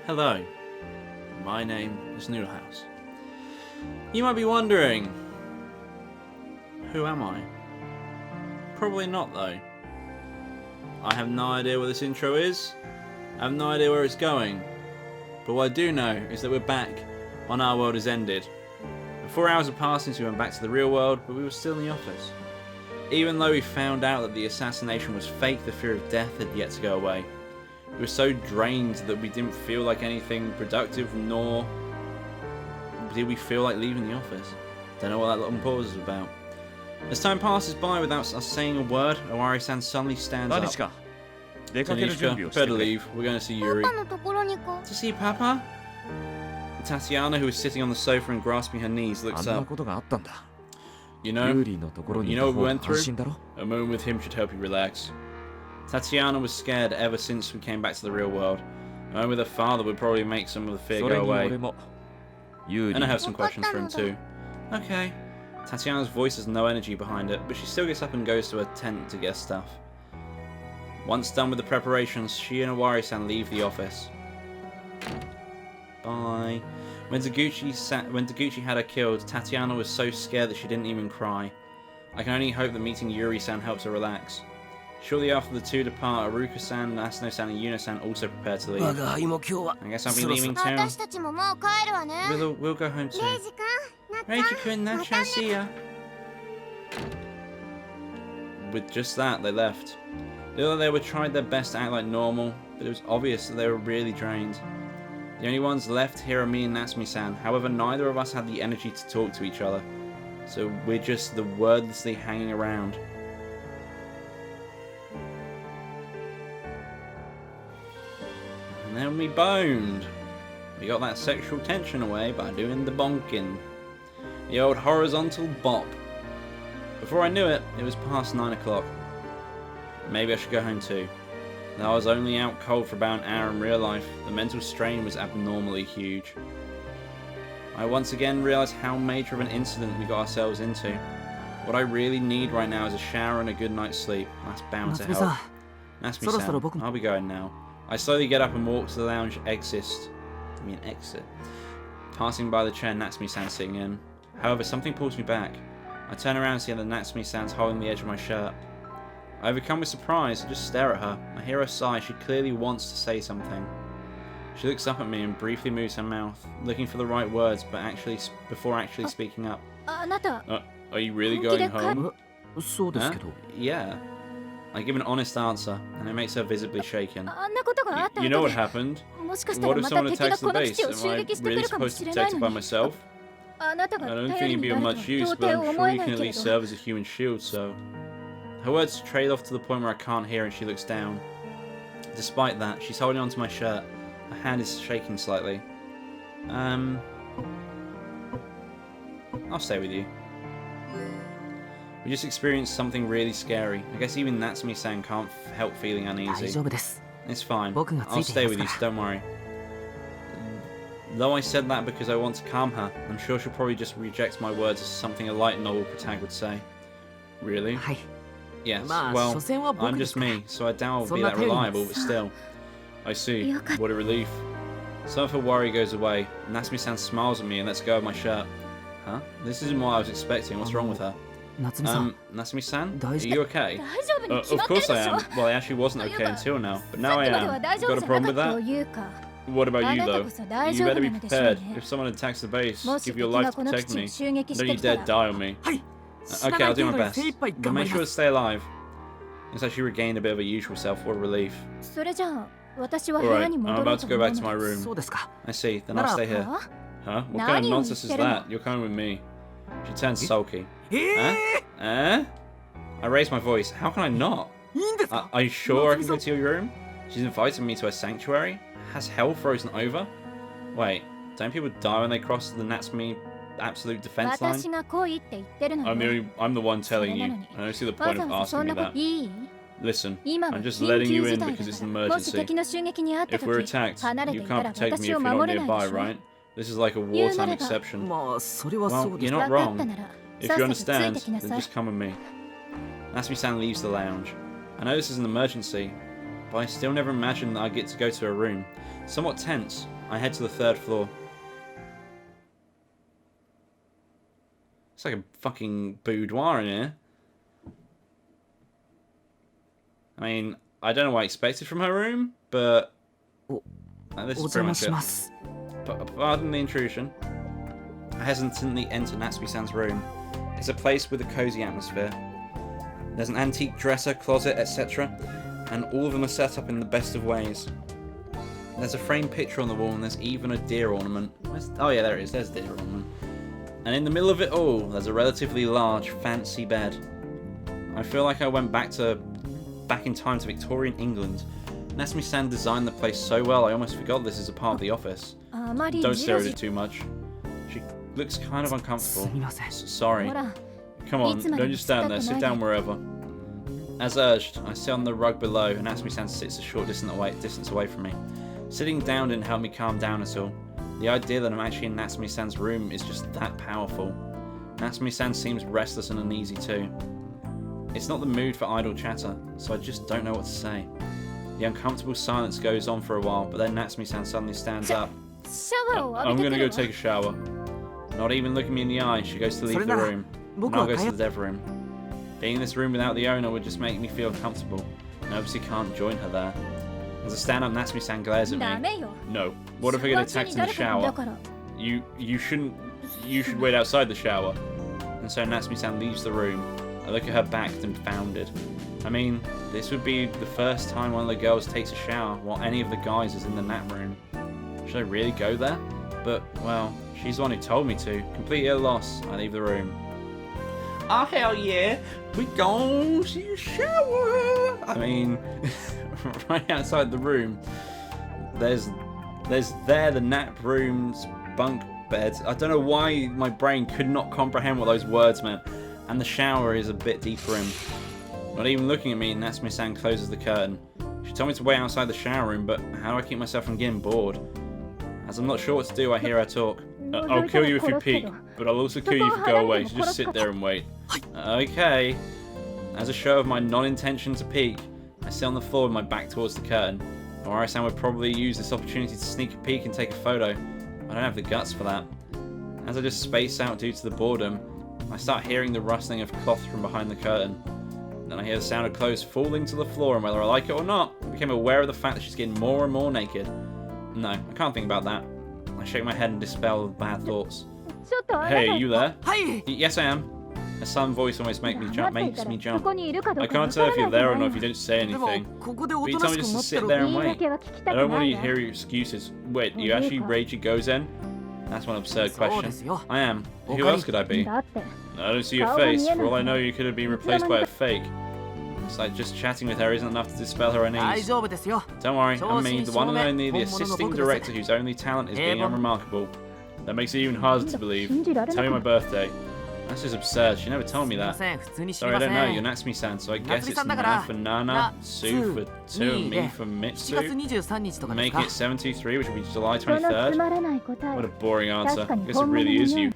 Hello, my name is NoodleHouse. You might be wondering, who am I? Probably not though. I have no idea what this intro is, I have no idea where it's going, but what I do know is that we're back on Our World Has Ended. 4 hours have passed since we went back to the real world, but we were still in the office. Even though we found out that the assassination was fake, the fear of death had yet to go away. We were so drained that we didn't feel like anything productive, nor did we feel like leaving the office. Don't know what that little pause is about. As time passes by without us saying a word, Owari-san suddenly stands up. Tanishka, better leave. We're going to see Yuri. To see Papa? Tatiana, who is sitting on the sofa and grasping her knees, looks up. You know what we went through? A moment with him should help you relax. Tatiana was scared ever since we came back to the real world. A moment with her father would probably make some of the fear go away. And I have some questions for him too. Okay. Tatiana's voice has no energy behind it, but she still gets up and goes to her tent to get stuff. Once done with the preparations, she and Owari-san leave the office. Bye. When Taguchi had her killed, Tatiana was so scared that she didn't even cry. I can only hope that meeting Yuri-san helps her relax. Shortly after the two depart, Aruka-san, Asano-san and Yuna-san also prepare to leave. I guess I'll be leaving too. We'll go home too. Reiji-kun, Nacha, see ya. With just that, they left. They were tried their best to act like normal, but it was obvious that they were really drained. The only ones left here are me and Natsumi-san. However, neither of us had the energy to talk to each other, so we're just wordlessly hanging around. And then we boned. We got that sexual tension away by doing the bonking. The old horizontal bop. Before I knew it, it was past 9 o'clock. Maybe I should go home too. Though I was only out cold for about an hour in real life, the mental strain was abnormally huge. I once again realised how major of an incident we got ourselves into. What I really need right now is a shower and a good night's sleep. That's bound to help. Natsumi-san, I'll be going now. I slowly get up and walk to the lounge exit. Passing by the chair Natsumi-san sitting in. However, something pulls me back. I turn around and see that Natsumi-san's holding the edge of my shirt. I overcome with surprise and just stare at her. I hear her sigh. She clearly wants to say something. She looks up at me and briefly moves her mouth, looking for the right words, but before actually speaking up. Are you really going home? Yeah. I give an honest answer, and it makes her visibly shaken. You know what happened? What if someone attacks the base? Am I really supposed to protect it by myself? I don't think it'd be of much use, but I'm sure you can at least serve as a human shield, so... Her words trail off to the point where I can't hear and she looks down. Despite that, she's holding onto my shirt. Her hand is shaking slightly. I'll stay with you. We just experienced something really scary. I guess even Natsumi-san can't help feeling uneasy. It's fine. I'll stay with you, so don't worry. Though I said that because I want to calm her, I'm sure she'll probably just reject my words as something a light novel protagonist would say. Really? Yes, well, I'm just me, so I doubt I'll be that reliable, but still. I see. What a relief. Some of her worry goes away. Natsumi-san smiles at me and lets go of my shirt. Huh? This isn't what I was expecting. What's wrong with her? Natsumi-san? Are you okay? Of course I am. Well, I actually wasn't okay until now, but now I am. Got a problem with that? What about you, though? You better be prepared. If someone attacks the base, give your life to protect me. Don't you dare die on me. Okay, I'll do my best, but make sure to stay alive. It's like she regained a bit of her usual self. What a relief. Alright, I'm about to go back to my room. I see, then I'll stay here. Huh? What kind of nonsense is that? You're coming with me. She turns sulky. Huh? I raise my voice. How can I not? Are you sure I can go to your room? She's invited me to her sanctuary? Has hell frozen over? Wait, don't people die when they cross the Natsumi absolute defense line? I'm the one telling you. I don't see the point of asking me that. Listen, I'm just letting you in because it's an emergency. If we're attacked, you can't protect me if you're not nearby, right? This is like a wartime exception. Well, you're not wrong. If you understand, then just come with me. Natsumi-san leaves the lounge. I know this is an emergency, but I still never imagined that I'd get to go to her room. Somewhat tense, I head to the 3rd floor. It's like a fucking boudoir in here. I mean, I don't know what I expected from her room, but this is pretty much it. Pardon the intrusion. I hesitantly enter Natsumi-san's room. It's a place with a cozy atmosphere. There's an antique dresser, closet, etc. And all of them are set up in the best of ways. There's a framed picture on the wall and there's even a deer ornament. Oh yeah, there it is. There's a deer ornament. And in the middle of it all, there's a relatively large, fancy bed. I feel like I went back in time to Victorian England. Natsumi-san designed the place so well, I almost forgot this is a part of the office. Don't stare at it too much. She looks kind of uncomfortable. Sorry. Come on, don't just stand there. Sit down wherever. As urged, I sit on the rug below, and Natsumi-san sits a short distance away from me. Sitting down didn't help me calm down at all. The idea that I'm actually in Natsumi-san's room is just that powerful. Natsumi-san seems restless and uneasy too. It's not the mood for idle chatter, so I just don't know what to say. The uncomfortable silence goes on for a while, but then Natsumi-san suddenly stands up. I'm gonna go take a shower. Not even looking me in the eye, she goes to leave the room, and I'll go to the dev room. Being in this room without the owner would just make me feel uncomfortable, and obviously can't join her there. As I stand up, Natsumi-san glares at me. No. What if I get attacked in the shower? You should wait outside the shower. And so Natsumi-san leaves the room. I look at her back, dumbfounded. I mean, this would be the first time one of the girls takes a shower while any of the guys is in the nap room. Should I really go there? But, well, she's the one who told me to. Completely at a loss, I leave the room. Oh, hell yeah! We gon' see a shower! I mean, right outside the room, there's the nap room's bunk bed. I don't know why my brain could not comprehend what those words meant. And the shower is a bit deeper in. Not even looking at me, Natsumi-san closes the curtain. She told me to wait outside the shower room, but how do I keep myself from getting bored? As I'm not sure what to do, I hear her talk. I'll kill you if you peek, but I'll also kill you if you go away, so just sit there and wait. Okay. As a show of my non-intention to peek, I sit on the floor with my back towards the curtain. Omari-san would probably use this opportunity to sneak a peek and take a photo. I don't have the guts for that. As I just space out due to the boredom, I start hearing the rustling of cloth from behind the curtain. Then I hear the sound of clothes falling to the floor, and whether I like it or not, I became aware of the fact that she's getting more and more naked. No, I can't think about that. I shake my head and dispel the bad thoughts. Hey, you there? Yes, I am. A sullen voice almost makes me jump. I can't tell if you're there or not if you don't say anything. But you tell me just to sit there and wait. I don't want to hear your excuses. Wait, you actually Reiji Gozen? That's one absurd question. I am. Who else could I be? I don't see your face. For all I know, you could have been replaced by a fake. It's like just chatting with her isn't enough to dispel her unease. Don't worry, I'm me, the one and only, the assisting director whose only talent is being unremarkable. That makes it even harder to believe. Tell me my birthday. That's just absurd, she never told me that. Sorry, I don't know, you're Natsumi-san, so I guess it's Na for Nana, Su for Tu, and Mi for Mitsu. Make it 723, which will be July 23rd. What a boring answer. I guess it really is you.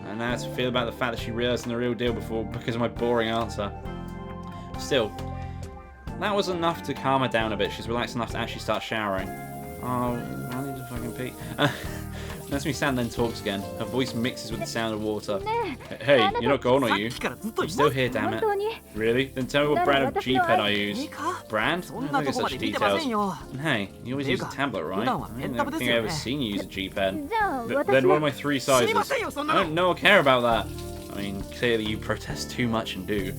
And now to feel about the fact that she realised the real deal because of my boring answer. Still, that was enough to calm her down a bit. She's relaxed enough to actually start showering. Oh, I need to fucking pee. Natsumi-san then talks again. Her voice mixes with the sound of water. Hey, you're not gone, are you? I'm still here, damn it. Really? Then tell me what brand of G-Pen I use. Brand? I don't look at such details. And hey, you always use a tablet, right? I don't think I've ever seen you use a G-Pen. Then what are my 3 sizes? I don't know or care about that. I mean, clearly you protest too much and do.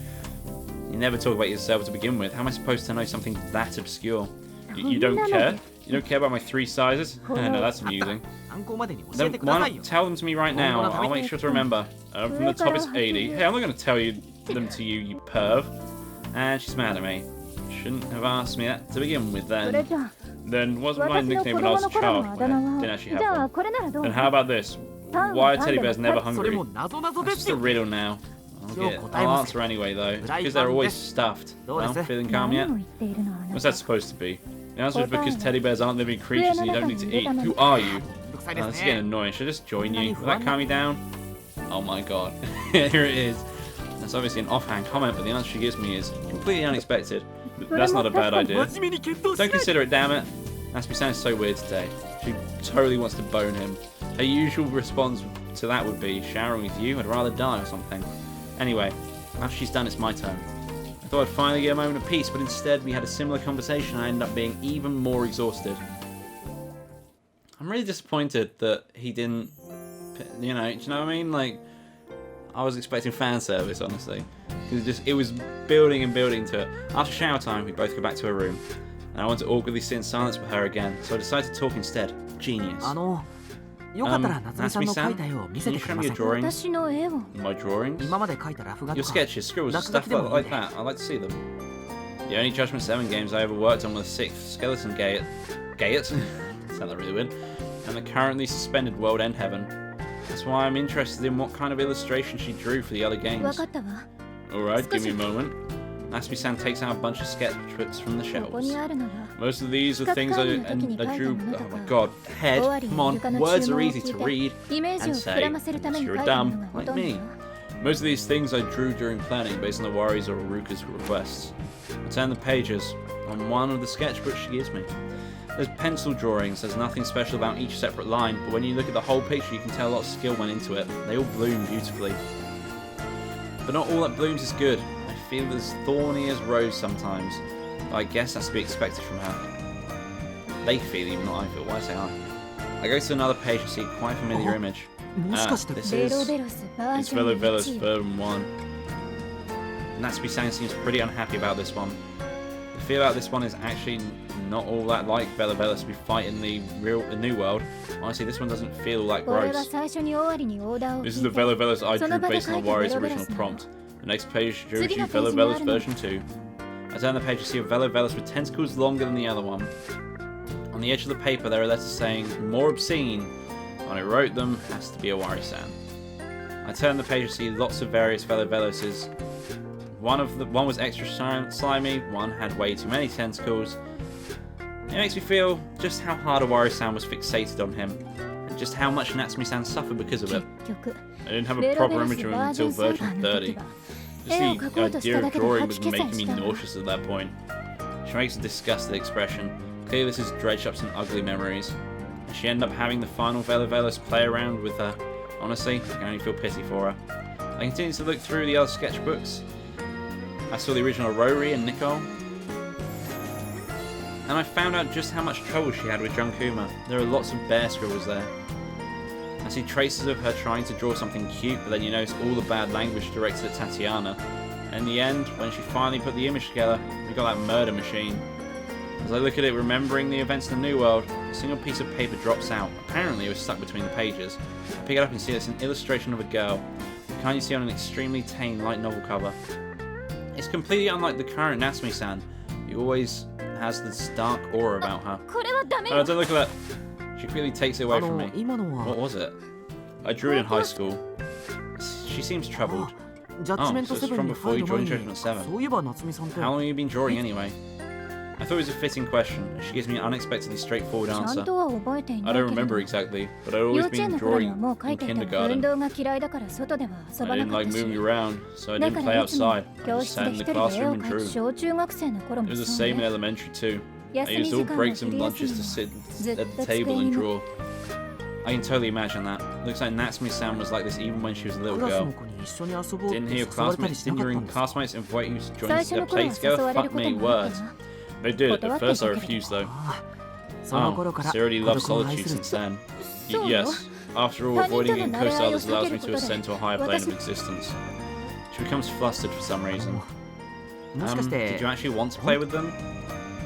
You never talk about yourself to begin with. How am I supposed to know something that obscure? You don't care? You don't care about my 3 sizes? No, that's amusing. Then why not tell them to me right now? I'll make sure to remember. From the top it's 80. Hey, I'm not going to tell them to you, you perv. And she's mad at me. Shouldn't have asked me that to begin with then. Then what's my nickname when I was a child? When I didn't actually have one. Then how about this? Why are teddy bears never hungry? That's just a riddle now. I'll answer anyway though. It's because they're always stuffed. Well, feeling calm yet? What's that supposed to be? The answer is because teddy bears aren't living creatures and you don't need to eat. Who are you? Oh, this is getting annoying. Should I just join you? Will that calm me down? Oh my god. Here it is. That's obviously an offhand comment, but the answer she gives me is completely unexpected. That's not a bad idea. Don't consider it, damn it. Natsumi-san is so weird today. She totally wants to bone him. Her usual response to that would be, showering with you? I'd rather die or something. Anyway, after she's done, it's my turn. I thought I'd finally get a moment of peace, but instead we had a similar conversation and I ended up being even more exhausted. I'm really disappointed that he didn't, do you know what I mean? Like, I was expecting fan service, honestly. Because it was building and building to it. After shower time, we both go back to her room. And I want to awkwardly sit in silence with her again, so I decided to talk instead. Genius. Natsumi-san, can you show me your drawings? My drawings? Your sketches, scribbles, stuff like that. I'd like to see them. The only Judgment 7 games I ever worked on were the 6th Skeleton Gate? Sound that really weird. And the currently suspended World End Heaven. That's why I'm interested in what kind of illustration she drew for the other games. Alright, give me a moment. Natsumi-san takes out a bunch of sketchbooks from the shelves. Most of these are things I drew. Oh my god, head, come on, words are easy to read and say, unless you're dumb, like me. Most of these things I drew during planning based on the worries or Ruka's requests. I turn the pages on one of the sketchbooks she gives me. There's pencil drawings, there's nothing special about each separate line, but when you look at the whole picture you can tell a lot of skill went into it. They all bloom beautifully. But not all that blooms is good. I feel as thorny as rose sometimes, but I guess that's to be expected from her. They feel, even though I feel. Why say I go to another page and see a quite familiar image. This is Velovelos Version 1. Natsumi-san seems pretty unhappy about this one. The feel about this one is actually not all that like Velovelos to be fighting the new world. Honestly, this one doesn't feel all that gross. This is the Velovelos I drew based on the Warrior's original prompt. The next page shows you Velovelos version 2. I turn the page to see a Velovelos with tentacles longer than the other one. On the edge of the paper there are letters saying, more obscene. When I wrote them, has to be a Wari-san. I turn the page to see lots of various Veloveloses. One was extra slimy, one had way too many tentacles. It makes me feel just how hard a Wari-san was fixated on him, and just how much Natsumi-san suffered because of it. I didn't have a proper image of him until version 30. Just the idea of drawing was making me nauseous at that point. She makes a disgusted expression. Clearly this has dredged up some ugly memories. And she ended up having the final Velovelos play around with her. Honestly, I can only feel pity for her. I continued to look through the other sketchbooks. I saw the original Rory and Nicole. And I found out just how much trouble she had with Junkuma. There are lots of bear scribbles there. I see traces of her trying to draw something cute, but then you notice all the bad language directed at Tatiana. And in the end, when she finally put the image together, we got that murder machine. As I look at it, remembering the events in the New World, a single piece of paper drops out. Apparently it was stuck between the pages. I pick it up and see it's an illustration of a girl. The kind you see on an extremely tame light novel cover. It's completely unlike the current Natsumi-san, who always has this dark aura about her. Oh, don't look at that. She clearly takes it away from me. What was it? I drew it in high school. She seems troubled. Oh, so it's from before you joined Judgment 7. How long have you been drawing anyway? I thought it was a fitting question. She gives me an unexpectedly straightforward answer. I don't remember exactly, but I'd always been drawing in kindergarten. I didn't like moving around, so I didn't play outside. I just sat in the classroom and drew. It was the same in elementary too. I used all breaks and lunches to sit at the table and draw. I can totally imagine that. Looks like Natsumi-san was like this even when she was a little girl. Didn't your classmates invite you to join their play together? Fuck me, words. They did. At first I refused though. Oh, so you already love solitude since then. Yes. After all, avoiding getting close to others allows me to ascend to a higher plane of existence. She becomes flustered for some reason. Did you actually want to play with them?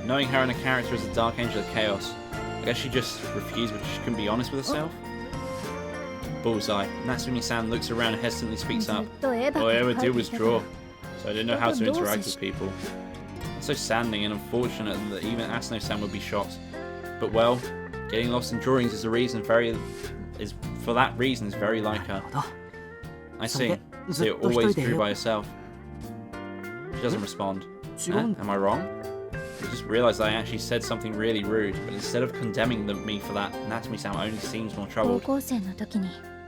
Knowing her and her character as a Dark Angel of Chaos, I guess she just refused because she couldn't be honest with herself? Bullseye. Natsumi-san looks around and hesitantly speaks up. All I ever did was draw, so I didn't know how to interact with people. It's so saddening and unfortunate that even Asano-san would be shocked. But well, getting lost in drawings is for that reason is very like her. I see. So you always drew by herself. She doesn't respond. Am I wrong? I just realised I actually said something really rude, but instead of condemning me for that, Natsumi-san only seems more troubled.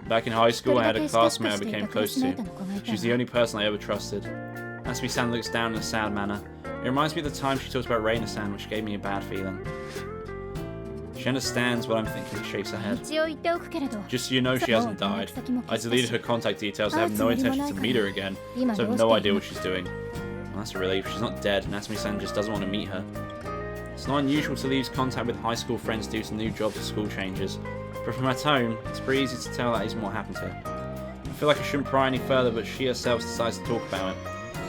Back in high school, I had a classmate I became close to. She was the only person I ever trusted. Natsumi-san looks down in a sad manner. It reminds me of the time she talked about Reina-san, which gave me a bad feeling. She understands what I'm thinking and shakes her head. Just so you know, she hasn't died. I deleted her contact details. I have no intention to meet her again, so I have no idea what she's doing. Well, that's a relief. She's not dead. Natsumi-san just doesn't want to meet her. It's not unusual to lose contact with high school friends due to new jobs or school changes, but from her tone, it's pretty easy to tell that isn't what happened to her. I feel like I shouldn't pry any further, but she herself decides to talk about it.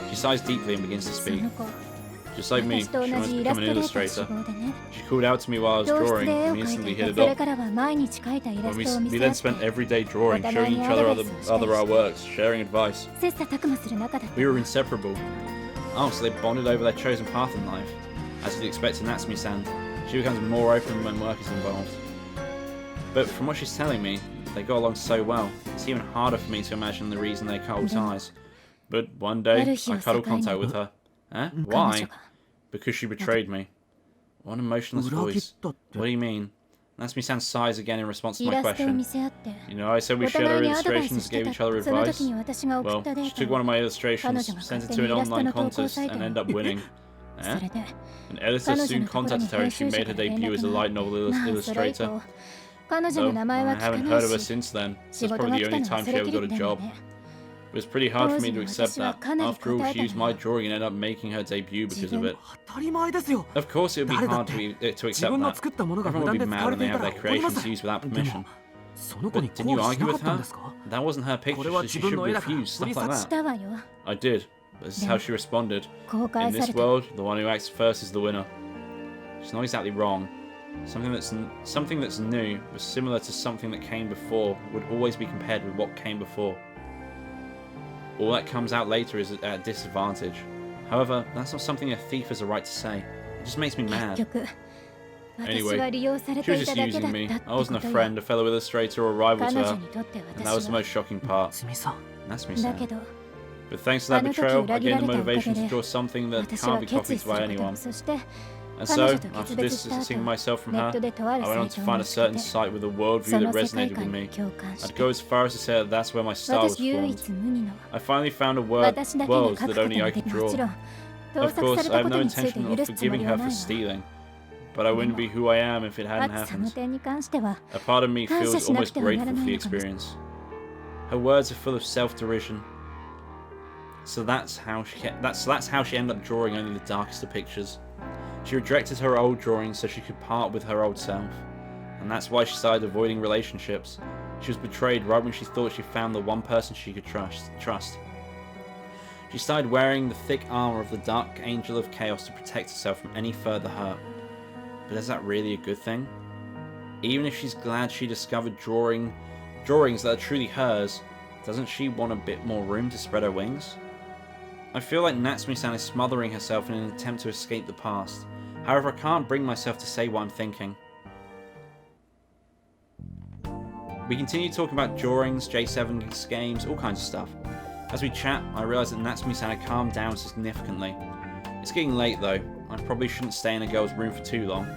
She sighs deeply and begins to speak. Just like me, she wants to become an illustrator. She called out to me while I was drawing, and we instantly hit it off. We then spent every day drawing, showing each other our works, sharing advice. We were inseparable. Oh, so they bonded over their chosen path in life. As you'd expect in Natsumi-san, she becomes more open when work is involved. But from what she's telling me, they got along so well. It's even harder for me to imagine the reason they cut all ties. But one day, I cut all contact with her. Eh? Why? Because she betrayed me. What an emotionless voice. What do you mean? Natsumi-san sighs again in response to my question. You know, I said we shared our illustrations and gave each other advice. Well, she took one of my illustrations, sent it to an online contest, and ended up winning. Eh? An editor soon contacted her and she made her debut as a light novel illustrator. Though I haven't heard of her since then. That's probably the only time she ever got a job. It was pretty hard for me to accept that. After all, she used my drawing and ended up making her debut because of it. Of course it would be hard to accept that. Everyone would be mad when they have their creations used without permission. But didn't you argue with her? That wasn't her picture, so she should refuse, stuff like that. I did, but this is how she responded. In this world, the one who acts first is the winner. She's not exactly wrong. Something that's new, but similar to something that came before, would always be compared with what came before. All that comes out later is at a disadvantage. However, that's not something a thief has a right to say. It just makes me mad. Anyway, she was just using me. I wasn't a friend, a fellow illustrator, or a rival to her. And that was the most shocking part. Natsumi-san. But thanks to that betrayal, I gained the motivation to draw something that can't be copied by anyone. And so, after distancing myself from her, I went on to find a certain site with a worldview that resonated with me. I'd go as far as to say that that's where my style was formed. I finally found a world that only I could draw. Of course, I have no intention of forgiving her for stealing, but I wouldn't be who I am if it hadn't happened. A part of me feels almost grateful for the experience. Her words are full of self-derision. So that's how she ended up drawing only the darkest of pictures. She rejected her old drawings so she could part with her old self. And that's why she started avoiding relationships. She was betrayed right when she thought she found the one person she could trust. She started wearing the thick armor of the Dark Angel of Chaos to protect herself from any further hurt. But is that really a good thing? Even if she's glad she discovered drawings that are truly hers, doesn't she want a bit more room to spread her wings? I feel like Natsumi-san is smothering herself in an attempt to escape the past. However, I can't bring myself to say what I'm thinking. We continue talking about drawings, J7 games, all kinds of stuff. As we chat, I realise that Natsumi-san had calmed down significantly. It's getting late though. I probably shouldn't stay in a girl's room for too long.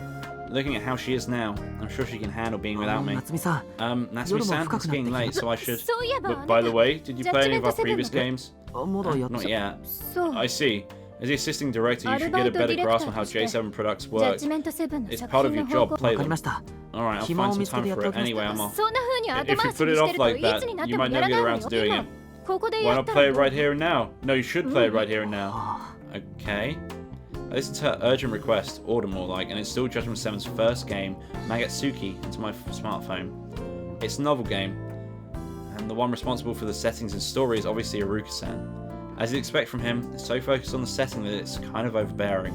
Looking at how she is now, I'm sure she can handle being without me. Natsumi-san, it's getting late, so I should... But by the way, did you play any of our previous games? Not yet. I see. As the assisting director, you should get a better grasp on how J7 products work. It's part of your job, play them. Alright, I'll find some time for it. Anyway, I'm off. If you put it off like that, you might never get around to doing it. Why not play it right here and now? No, you should play it right here and now. Okay. I listened to her urgent request, order more like, and installed Judgment 7's first game, Magatsuki, into my smartphone. It's a novel game, and the one responsible for the settings and story is obviously Iruka-san. As you'd expect from him, it's so focused on the setting that it's kind of overbearing.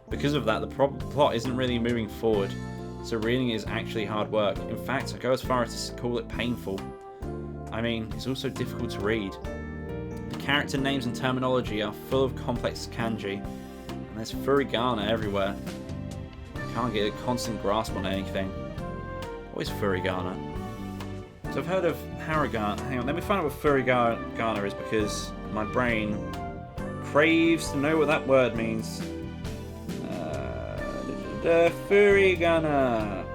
Because of that, the plot isn't really moving forward, so reading is actually hard work. In fact, I go as far as to call it painful. I mean, it's also difficult to read. The character names and terminology are full of complex kanji, and there's furigana everywhere. I can't get a constant grasp on anything. What is furigana? So I've heard of harigana. Hang on, let me find out what furigana is because my brain craves to know what that word means. Furigana.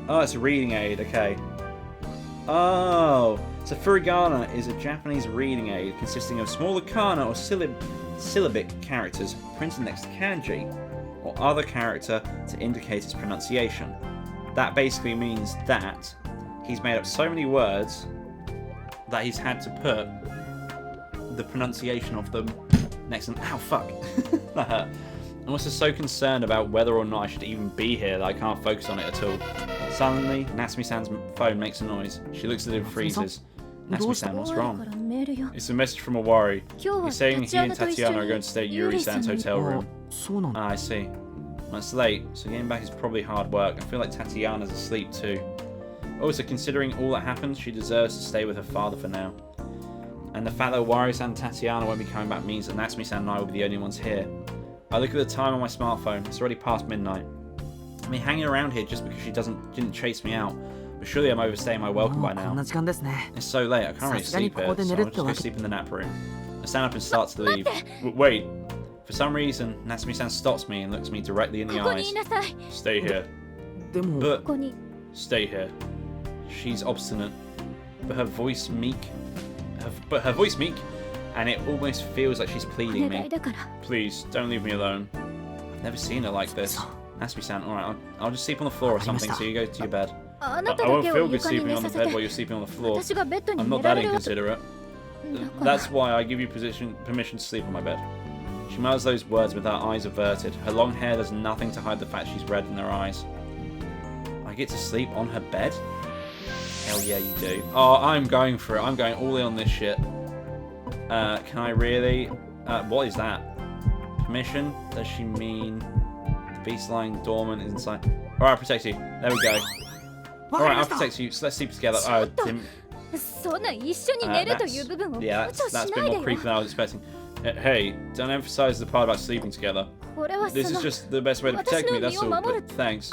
Oh, it's a reading aid, okay. Oh, so furigana is a Japanese reading aid consisting of smaller kana or syllabic characters printed next to kanji, or or other character to indicate its pronunciation. That basically means that he's made up so many words that he's had to put the pronunciation of them next to them. Ow, fuck. That hurt. I'm also so concerned about whether or not I should even be here that I can't focus on it at all. Suddenly, Natsumi-san's phone makes a noise. She looks at it and freezes. Natsumi-san, what's wrong? It's a message from Owari. He's saying he and Tatiana are going to stay at Yuri-san's hotel room. Ah, I see. Well, it's late, so getting back is probably hard work. I feel like Tatiana's asleep too. Also, considering all that happened, she deserves to stay with her father for now. And the fact that Owari-san and Tatiana won't be coming back means that Natsumi-san and I will be the only ones here. I look at the time on my smartphone. It's already past midnight. I mean, hanging around here just because she didn't chase me out. But surely I'm overstaying my welcome by now. It's so late, I can't really sleep here, so I'll just go sleep in the nap room. I stand up and start to leave. Wait. For some reason, Natsumi-san stops me and looks me directly in the eyes. Stay here. But stay here. She's obstinate, but her voice meek. And it almost feels like she's pleading me. Please, don't leave me alone. I've never seen her like this. Natsumi-san, alright, I'll just sleep on the floor or something so you go to your bed. I won't feel good sleeping on the bed while you're sleeping on the floor. I'm not that inconsiderate. That's why I give you permission to sleep on my bed. She mouths those words with her eyes averted. Her long hair does nothing to hide the fact she's red in her eyes. I get to sleep on her bed? Hell yeah, you do. Oh, I'm going for it. I'm going all in on this shit. Can I really? What is that? Permission? Does she mean the beast lying dormant is inside? Alright, I'll protect you. There we go. Alright, I'll protect you. So let's sleep together. Oh, that's a bit more creepy than I was expecting. Hey, don't emphasize the part about sleeping together. This is just the best way to protect me, that's all, but thanks.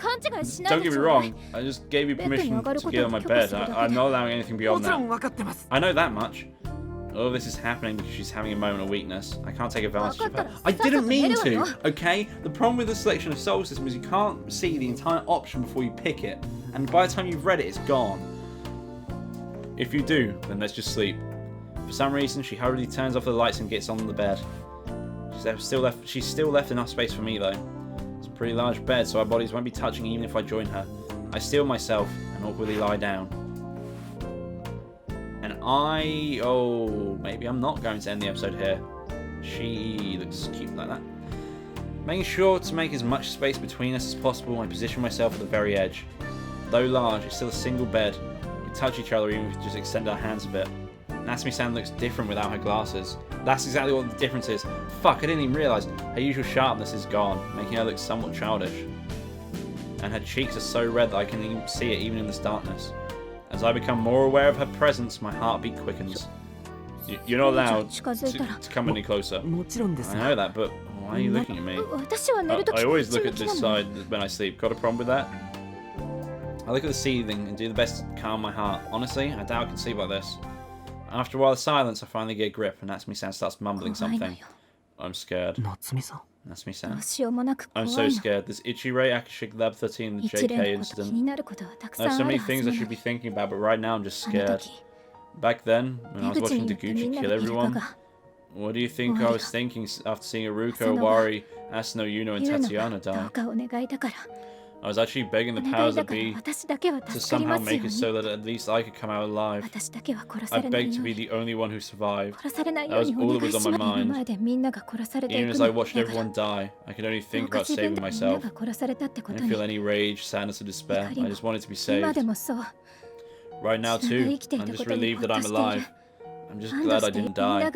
Don't get me wrong, I just gave you permission to get on my bed. I'm not allowing anything beyond that. I know that much. All this is happening because she's having a moment of weakness. I can't take advantage of her. I didn't mean to, okay? The problem with the selection of Soul System is you can't see the entire option before you pick it. And by the time you've read it, it's gone. If you do, then let's just sleep. For some reason, she hurriedly turns off the lights and gets on the bed. She's still left enough space for me, though. It's a pretty large bed, so our bodies won't be touching even if I join her. I steel myself and awkwardly lie down. And maybe I'm not going to end the episode here. She looks cute like that. Making sure to make as much space between us as possible, I position myself at the very edge. Though large, it's still a single bed. We touch each other even if we just extend our hands a bit. Natsumi-san looks different without her glasses. That's exactly what the difference is. Fuck, I didn't even realise. Her usual sharpness is gone, making her look somewhat childish. And her cheeks are so red that I can even see it even in this darkness. As I become more aware of her presence, my heartbeat quickens. You're not allowed to come any closer. I know that, but why are you looking at me? I always look at this side when I sleep. Got a problem with that? I look at the ceiling and do the best to calm my heart. Honestly, I doubt I can sleep like this. After a while of silence, I finally get a grip, and Natsumi-san starts mumbling something. I'm scared. Natsumi-san. I'm so scared. This Ichirei Akashic Lab 13 the JK incident. There's so many things I should be thinking about, but right now I'm just scared. Back then, when I was watching Deguchi kill everyone, what do you think I was thinking after seeing Iruka, Owari, Asano, Yuno, and Tatiana die? I was actually begging the powers that be to somehow make it so that at least I could come out alive. I begged to be the only one who survived. That was all that was on my mind. Even as I watched everyone die, I could only think about saving myself. I didn't feel any rage, sadness, or despair. I just wanted to be saved. Right now too, I'm just relieved that I'm alive. I'm just glad I didn't die. I'm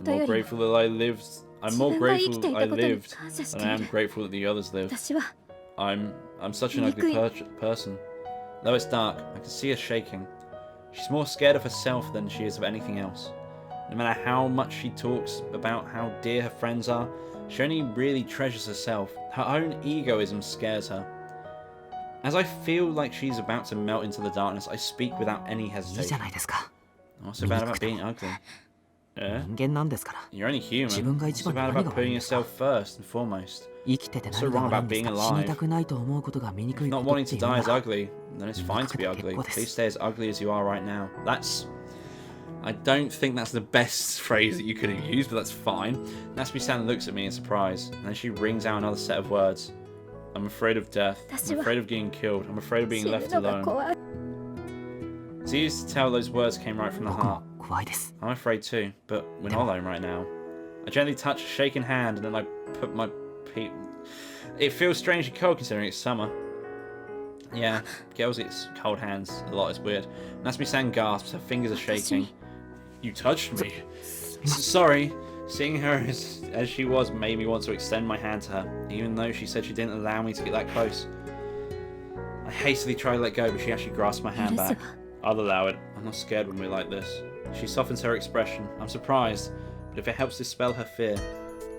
more grateful that I lived. I'm more grateful I lived than I am grateful that the others lived. I'm such an ugly person. Though it's dark, I can see her shaking. She's more scared of herself than she is of anything else. No matter how much she talks about how dear her friends are, she only really treasures herself. Her own egoism scares her. As I feel like she's about to melt into the darkness, I speak without any hesitation. What's so bad about being ugly? Yeah? You're only human. What's so bad about putting yourself first and foremost? What's so wrong about being alive? If not wanting to die is ugly, then it's fine to be ugly. Please stay as ugly as you are right now. That's I don't think that's the best phrase that you could have used, but that's fine. Natsumi-san looks at me in surprise, and then she rings out another set of words. I'm afraid of death. I'm afraid of getting killed. I'm afraid of being left alone. It's easy to tell those words came right from the heart. I'm afraid too, but we're not alone right now. I gently touch a shaking hand, and then I put my It feels strangely cold considering it's summer. Yeah, girls get cold hands a lot, it's weird. Natsumi-san gasps, her fingers are shaking. You touched me. Sorry. Seeing her as she was made me want to extend my hand to her, even though she said she didn't allow me to get that close. I hastily try to let go, but she actually grasps my hand back. I'll allow it. I'm not scared when we're like this. She softens her expression. I'm surprised, but if it helps dispel her fear,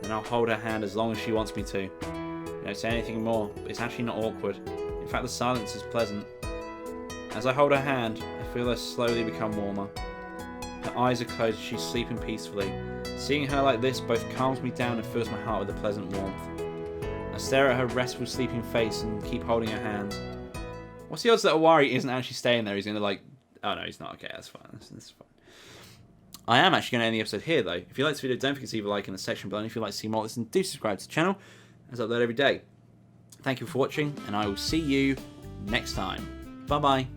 then I'll hold her hand as long as she wants me to. You don't say anything more, but it's actually not awkward. In fact, the silence is pleasant. As I hold her hand, I feel her slowly become warmer. Her eyes are closed, she's sleeping peacefully. Seeing her like this both calms me down and fills my heart with a pleasant warmth. I stare at her restful sleeping face and keep holding her hand. What's the odds that Owari isn't actually staying there? He's going to like... Oh no, he's not. Okay, that's fine. That's fine. I am actually going to end the episode here though. If you like this video, don't forget to leave a like in the section below. And if you'd like to see more, listen, do subscribe to the channel, as I upload every day. Thank you for watching, and I will see you next time. Bye bye.